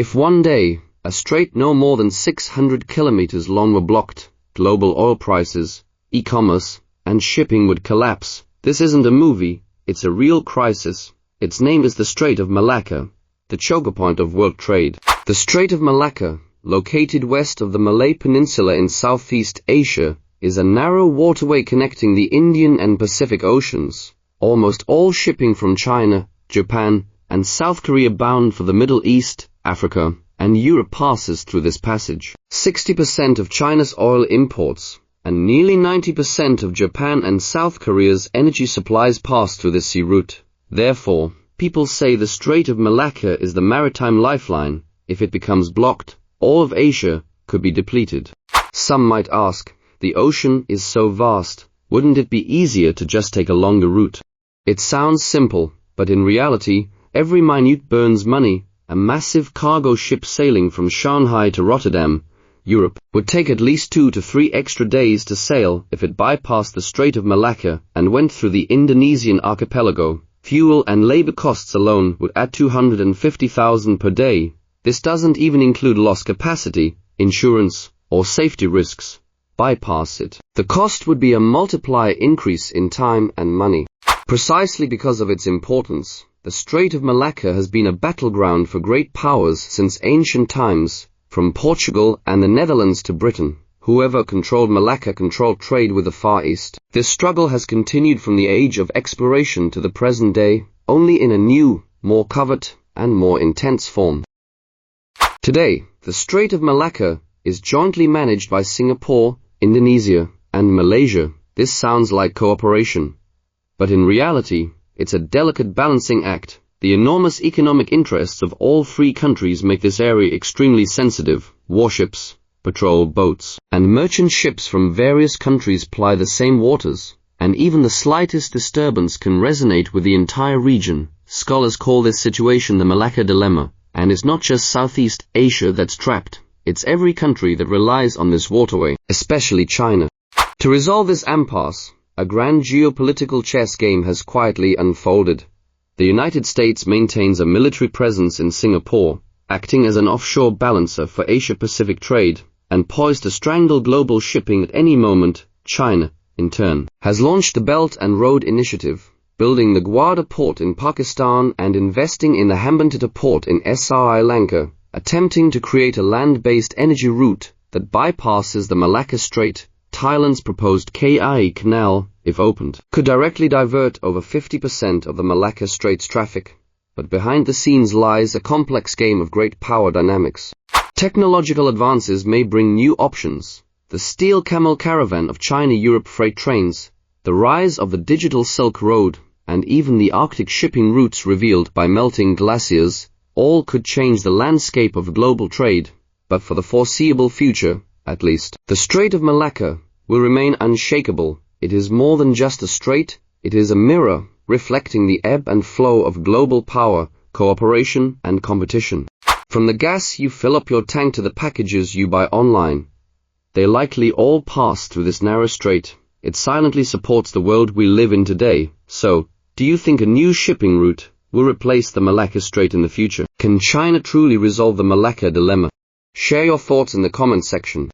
If one day, a strait no more than 600 kilometers long were blocked, global oil prices, e-commerce, and shipping would collapse. This isn't a movie, it's a real crisis. Its name is the Strait of Malacca, the choke point of world trade. The Strait of Malacca, located west of the Malay Peninsula in Southeast Asia, is a narrow waterway connecting the Indian and Pacific Oceans. Almost all shipping from China, Japan, and South Korea bound for the Middle East, Africa, and Europe passes through this passage. 60% of China's oil imports and nearly 90% of Japan and South Korea's energy supplies pass through this sea route. Therefore, people say the Strait of Malacca is the maritime lifeline. If it becomes blocked, all of Asia could be depleted. Some might ask, the ocean is so vast, wouldn't it be easier to just take a longer route? It sounds simple, but in reality, every minute burns money. A massive cargo ship sailing from Shanghai to Rotterdam, Europe, would take at least 2 to 3 extra days to sail if it bypassed the Strait of Malacca and went through the Indonesian archipelago. Fuel and labor costs alone would add $250,000 per day. This doesn't even include lost capacity, insurance, or safety risks. Bypass it. The cost would be a multiplier increase in time and money. Precisely because of its importance, the Strait of Malacca has been a battleground for great powers since ancient times. From Portugal and the Netherlands to Britain, whoever controlled Malacca controlled trade with the Far East. This struggle has continued from the age of exploration to the present day, only in a new, more covert, and more intense form. Today, the Strait of Malacca is jointly managed by Singapore, Indonesia, and Malaysia. This sounds like cooperation, but in reality, it's a delicate balancing act. The enormous economic interests of all 3 countries make this area extremely sensitive. Warships, patrol boats, and merchant ships from various countries ply the same waters, and even the slightest disturbance can resonate with the entire region. Scholars call this situation the Malacca Dilemma, and it's not just Southeast Asia that's trapped, it's every country that relies on this waterway, especially China. To resolve this impasse, a grand geopolitical chess game has quietly unfolded. The United States maintains a military presence in Singapore, acting as an offshore balancer for Asia-Pacific trade, and poised to strangle global shipping at any moment. China, in turn, has launched the Belt and Road Initiative, building the Gwadar port in Pakistan and investing in the Hambantota port in Sri Lanka, attempting to create a land-based energy route that bypasses the Malacca Strait. Thailand's proposed KI Canal, if opened, could directly divert over 50% of the Malacca Strait's traffic. But behind the scenes lies a complex game of great power dynamics. Technological advances may bring new options. The steel camel caravan of China-Europe freight trains, the rise of the digital Silk Road, and even the Arctic shipping routes revealed by melting glaciers, all could change the landscape of global trade. But for the foreseeable future, at least, the Strait of Malacca will remain unshakable. It is more than just a strait, it is a mirror, reflecting the ebb and flow of global power, cooperation, and competition. From the gas you fill up your tank to the packages you buy online, they likely all pass through this narrow strait. It silently supports the world we live in today. So, do you think a new shipping route will replace the Malacca Strait in the future? Can China truly resolve the Malacca Dilemma? Share your thoughts in the comment section.